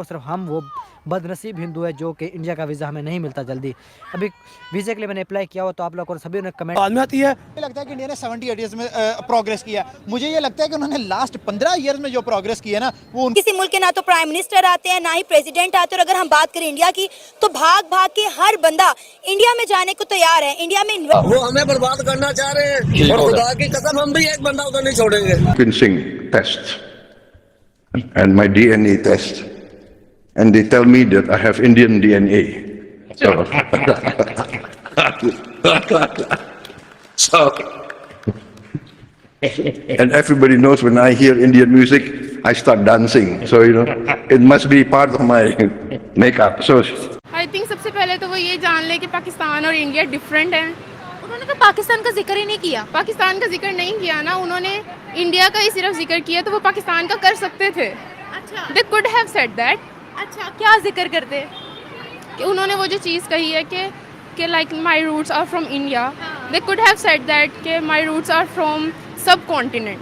और सिर्फ हम वो बदनसीब हिंदू है जो कि इंडिया का वीज़ा हमें नहीं मिलता जल्दी। अभी वीज़े के लिए मैंने अप्लाई किया हुआ, तो आप लोगों को सभी ने कमेंट बाद में आती है। मुझे लगता है कि इंडिया ने 78 ईयर्स में प्रोग्रेस किया। मुझे ये लगता है कि उन्होंने लास्ट 15 ईयर्स में जो प्रोग्रेस की है ना, वो किसी मुल्क के ना तो प्राइम मिनिस्टर आते हैं ना ही प्रेसिडेंट आते हैं। और अगर हम बात करें इंडिया की, तो भाग भाग के हर बंदा इंडिया में जाने को तैयार है। इंडिया में वो हमें बर्बाद करना चाह रहे हैं और खुदा की कसम हम भी एक बंदा उधर नहीं छोड़ेंगे। Sequencing test and my DNA test, and they tell me that I have Indian DNA. So, and everybody knows when I hear Indian music, I start dancing. So it must be part of my makeup. So I think सबसे पहले तो वो ये जान ले कि पाकिस्तान और India different हैं। उन्होंने तो पाकिस्तान का जिक्र ही नहीं किया। पाकिस्तान का जिक्र नहीं किया ना, उन्होंने इंडिया का ही सिर्फ जिक्र किया, तो वो पाकिस्तान का कर सकते थे। अच्छा, They could have said that। अच्छा, क्या जिक्र करते? कि उन्होंने वो जो चीज़ कही है कि like my roots are from India, they could have said that कि my roots are from subcontinent.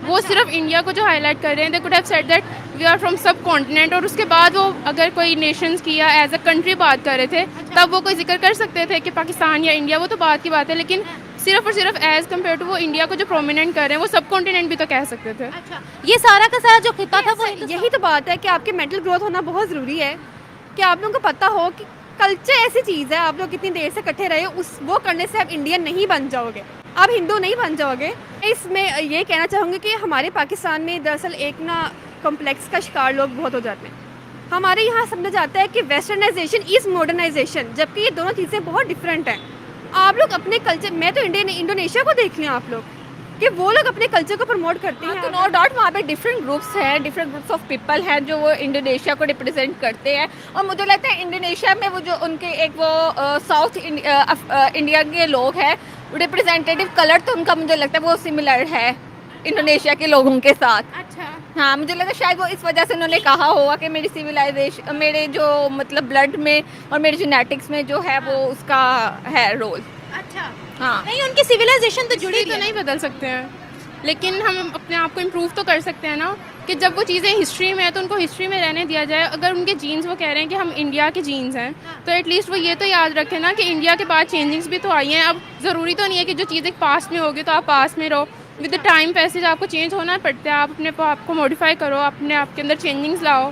वो सिर्फ इंडिया को जो हाईलाइट कर रहे हैं, they could have said that we are from subcontinent. और उसके बाद वो अगर कोई नेशंस की या एज अ कंट्री बात कर रहे थे, तब वो कोई जिक्र कर सकते थे कि पाकिस्तान या इंडिया, वो तो बात की बात है। लेकिन सिर्फ और सिर्फ एज कम्पेयर टू वो इंडिया को जो प्रोमिनेंट कर रहे हैं, वो सब कॉन्टिनेंट भी तो कह सकते थे। अच्छा, ये सारा का सारा जो खिता था वो यही तो बात है कि आपके मेंटल ग्रोथ होना बहुत ज़रूरी है, कि आप लोगों को पता हो कि कल्चर ऐसी चीज़ है, आप लोग कितनी देर से इकट्ठे रहे, उस वो करने से आप इंडियन नहीं बन जाओगे, आप हिंदू नहीं बन जाओगे। इसमें ये कहना चाहूँगी कि हमारे पाकिस्तान में दरअसल एक ना कॉम्प्लेक्स का शिकार लोग बहुत हो जाते हैं। हमारे यहाँ समझा जाता है कि वेस्टर्नाइजेशन इज़ मॉडर्नाइजेशन, जबकि ये दोनों चीज़ें बहुत डिफरेंट हैं। आप लोग अपने कल्चर, मैं तो इंडोनेशिया को देख लिया आप लोग, कि वो लोग अपने कल्चर को प्रमोट करते हैं। तो नो डाउट वहाँ पे डिफरेंट ग्रुप्स हैं, डिफरेंट ग्रुप्स ऑफ पीपल हैं जो वो इंडोनेशिया को रिप्रेजेंट करते हैं। और मुझे लगता है इंडोनेशिया में वो जो उनके एक वो साउथ इंडिया के लोग हैं, रिप्रेजेंटेटिव कलर तो उनका मुझे लगता है वो सिमिलर है इंडोनेशिया के लोगों के साथ। अच्छा, हाँ, मुझे लगता है शायद वो इस वजह से उन्होंने कहा होगा कि मेरी सिविलाइजेशन, मेरे जो मतलब ब्लड में और मेरे जेनेटिक्स में जो है वो उसका है रोल। अच्छा, हाँ, नहीं उनकी सिविलाइजेशन तो जुड़ी तो नहीं बदल सकते हैं, लेकिन हम अपने आप को इम्प्रूव तो कर सकते हैं ना, कि जब वो चीज़ें हिस्ट्री में है तो उनको हिस्ट्री में रहने दिया जाए। अगर उनके जीन्स वो कह रहे हैं कि हम इंडिया के जीन्स हैं, तो एटलीस्ट वो ये तो याद रखें ना कि इंडिया के बाद चेंजिंग्स भी तो आई हैं। अब ज़रूरी तो नहीं है कि जो चीज़ें पास्ट में होगी तो आप पास्ट में रहो। विद द टाइम पैसेज आपको चेंज होना पड़ता है, आप अपने आप को मॉडिफाई करो, अपने आप के अंदर चेंजिंग्स लाओ।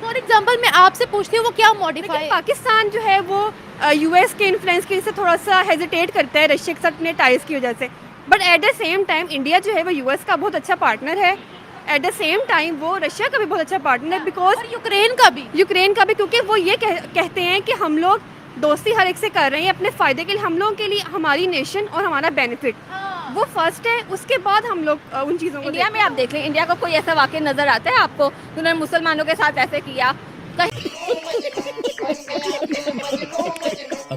फॉर एग्जाम्पल मैं आपसे पूछती हूँ वो क्या मॉडिफाई। पाकिस्तान जो है वो यूएस के इन्फ्लुएंस की वजह से थोड़ा सा हेजिटेट करता है रशिया के साथ अपने टाइज की वजह से, but at the same time India जो है वो यूएस का बहुत अच्छा पार्टनर है। एट द सेम टाइम वो रशिया का भी बहुत अच्छा पार्टनर है, बिकॉज यूक्रेन का भी, क्योंकि वो ये कहते हैं कि हम लोग दोस्ती हर एक से कर रहे हैं अपने फ़ायदे के लिए, हम लोगों के लिए हमारी नेशन और हमारा बेनिफिट वो फर्स्ट है, उसके बाद हम लोग उन चीज़ों को। इंडिया में आप देख लें, इंडिया को कोई ऐसा वाक़या नज़र आता है आपको उन्होंने मुसलमानों के साथ ऐसे किया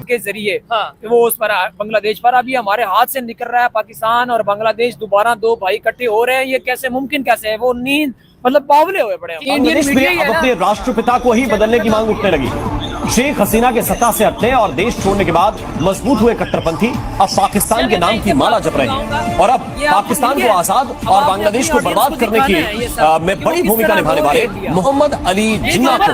के जरिए वो उस पर बांग्लादेश पर अभी हमारे हाथ से निकल रहा है। पाकिस्तान और बांग्लादेश दोबारा दो भाई इकट्ठे हो रहे हैं, ये कैसे मुमकिन कैसे है? वो नींद मतलब बावले हुए पड़े हैं। इंडियन मीडिया अब अपने राष्ट्रपिता को ही बदलने की मांग उठने लगी। शेख हसीना के सत्ता से हटने और देश छोड़ने के बाद मजबूत हुए कट्टरपंथी अब पाकिस्तान के नाम की माला जप रहे हैं और अब पाकिस्तान को आजाद और बांग्लादेश को बर्बाद करने की में बड़ी भूमिका निभाने वाले मोहम्मद अली जिन्ना को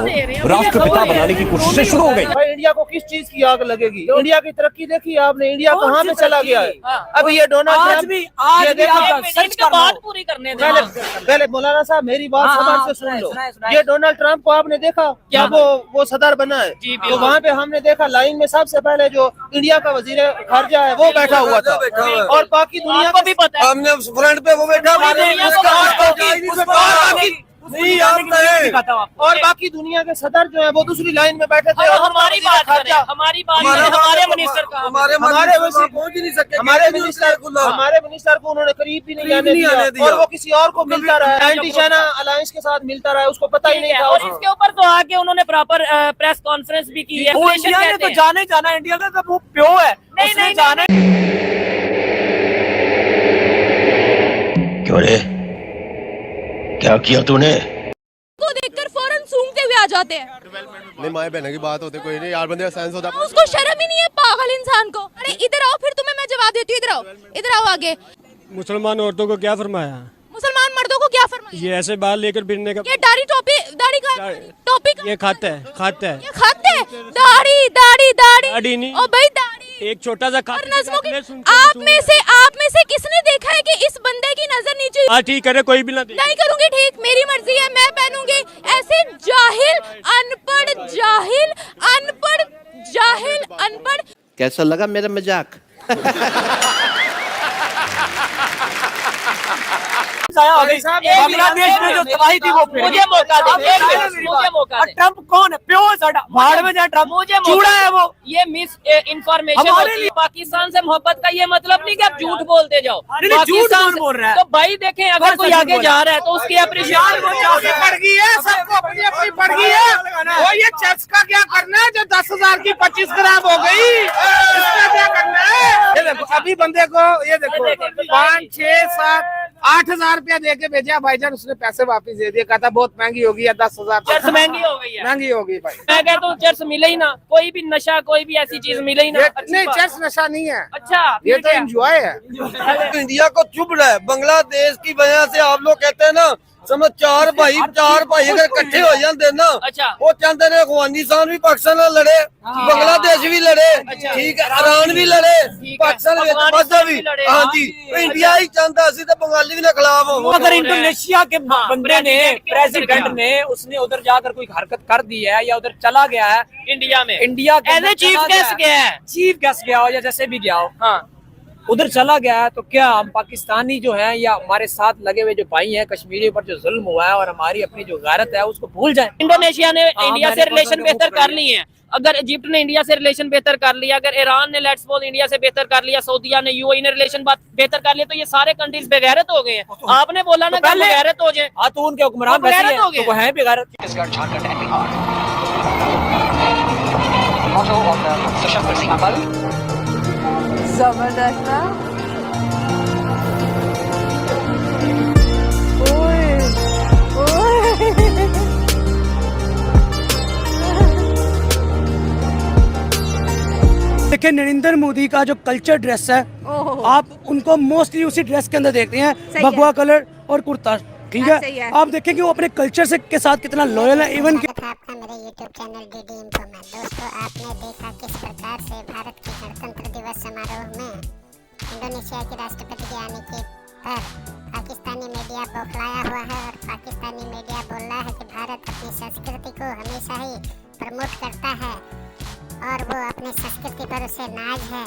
राष्ट्रपिता बनाने की कोशिशें शुरू हो गई। इंडिया को किस चीज की आग लगेगी? इंडिया की तरक्की देखी आपने, इंडिया कहाँ पे चला गया है? अब ये डोनाल्ड बात पूरी करने दे। पहले मौलाना साहब मेरी बात समझ से सुन लो। ये डोनाल्ड ट्रम्प को आपने देखा क्या वो सदर बना है? तो वहाँ पे हमने देखा लाइन में सबसे पहले जो इंडिया का वजीर खारजा है वो बैठा हुआ था और बाकी दुनिया को भी पता है हमने फ्रंट पे वो बैठा और बाकी दुनिया के सदर जो है वो दूसरी लाइन में बैठे थे। हमारी बात हमारे मिनिस्टर का हमारे मिनिस्टर को उन्होंने करीब भी नहीं आने दिया और वो किसी और को मिलता रहा, एंटी चाइना अलायंस के साथ मिलता रहा, उसको पता ही नहीं था। और इसके ऊपर तो आके उन्होंने प्रॉपर प्रेस कॉन्फ्रेंस भी की है। वो इंडिया ने तो जाने जाना इंडिया का वो प्यो है। नहीं जाने क्यों रे, क्या किया तूने? को देखकर फौरन सूंघते हुए आ जाते हैं। नहीं, माए बहन की बात होती कोई नहीं यार, बंदे का सेंस होता। उसको शर्म ही नहीं है पागल इंसान को। अरे इधर आओ, फिर तुम्हें मैं जवाब देती हूँ। इधर आओ आगे। मुसलमान औरतों को क्या फरमाया? मुसलमान मर्दों को क्या फरमाया? ये ऐसे बाल लेकर फिरने का। ये दाढ़ी टॉपिक ये खाते हैं ये खाते दाढ़ी दाढ़ी दाढ़ी दाढ़ी नहीं। ओ भाई दाढ़ी एक छोटा सा और नज़्मों की आप में से किसने देखा है कि इस बंदे की नजर नीचे हाँ ठीक है कोई भी ना देखे। नहीं करूंगी ठीक मेरी मर्जी है मैं पहनूंगी ऐसे जाहिल अनपढ़ कैसा लगा मेरा मजाक? बांग्लादेश में जो तबाही थी वो मुझे मौका दे। ट्रम्प कौन है? प्योर साडा भाड़ में जाए ट्रम्प मुझे चूड़ा है वो। ये मिस इंफॉर्मेशन होती है। पाकिस्तान से मोहब्बत का ये मतलब नहीं कि आप झूठ बोलते जाओ। पाकिस्तान बोल रहा है तो भाई देखें अगर कोई आगे जा रहा है तो उसकी अप्रिशिएशन पड़ गई है, सबको अपनी अपनी पड़ गई है। वो ये चेस का क्या करना है जो 10,000 की 25 खराब हो गई, इसका क्या करना है? ये देखो अभी बंदे को ये देखो 5, 6, 7, 8,000 रुपया दे के भेजा भाईजान, उसने पैसे वापस दे दिया, कहता बहुत महंगी होगी या 10,000। चर्च महंगी हो गई है, महंगी होगी भाई। मैं कहता हूँ चर्च मिले ही ना, कोई भी नशा कोई भी ऐसी चीज मिले ही ना। नहीं चर्च नशा नहीं है। अच्छा ये तो एंजॉय है। इंडिया को चुभ रहा है बांग्लादेश की वजह से। आप लोग कहते हैं ना समझ चार भाई अगर इकट्ठे हो जाते ना, अच्छा वो चाहते हैं अफगानिस्तान भी पाकिस्तान ਨਾਲ लड़े, बांग्लादेश भी लड़े, ठीक है ईरान भी लड़े, पाकिस्तान भी। हाँ जी इंडिया ही चाहता सी तो बंगाली भी ना खिलाफ हो। अगर इंडोनेशिया के बंदे ने प्रेसिडेंट ने उसने उधर जाकर कोई हरकत कर दी है या उधर चला गया है इंडिया में, इंडिया चीफ गेस्ट गया है, चीफ गेस्ट गया हो या जैसे भी गया हो, हाँ उधर चला गया है तो क्या हम पाकिस्तानी जो है या हमारे साथ लगे हुए जो भाई हैं कश्मीरी पर जो जुल्म हुआ है और हमारी अपनी जो गैरत है उसको भूल जाए? इंडोनेशिया ने इंडिया से रिलेशन बेहतर कर लिए हैं, अगर इजिप्ट ने इंडिया से रिलेशन बेहतर कर लिया, अगर ईरान ने लेट्स सपोज इंडिया से बेहतर कर लिया, सऊदीया ने यूएई ने रिलेशन बेहतर कर लिया, तो ये सारे कंट्रीज बेगैरत हो गए हैं। आपने बोला ना कि बेगैरत हो जाए, हाँ तो उनके हुक्मरान बेगैरत हो गए, तो वो है बेगैरत। जबरदस्त ना। देखिए नरेंद्र मोदी का जो कल्चर ड्रेस है आप उनको मोस्टली उसी ड्रेस के अंदर देखते हैं, भगवा कलर और कुर्ता, ठीक है। आप देखें कि वो अपने कल्चर से के साथ कितना लॉयल है। इवन आपका मेरे YouTube चैनल डीडी इन्फो में दोस्तों आपने देखा किस प्रकार से भारत के गणतंत्र दिवस समारोह में इंडोनेशिया के राष्ट्रपति के आने के पर पाकिस्तानी मीडिया बौखलाया हुआ है और पाकिस्तानी मीडिया बोल रहा है कि भारत अपनी संस्कृति को हमेशा ही प्रमोट करता है और वो अपनी संस्कृति पर उसे नाज है।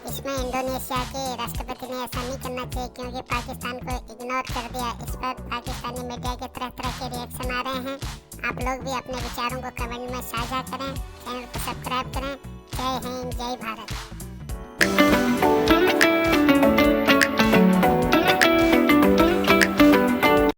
इसमें इंडोनेशिया के राष्ट्रपति ने ऐसा नहीं करना चाहिए क्योंकि पाकिस्तान को इग्नोर कर दिया। इस पर पाकिस्तानी मीडिया के तरह के रिएक्शन आ रहे हैं। आप लोग भी अपने विचारों को कमेंट में साझा करें, चैनल को सब्सक्राइब करें। जय हिंद, जय भारत।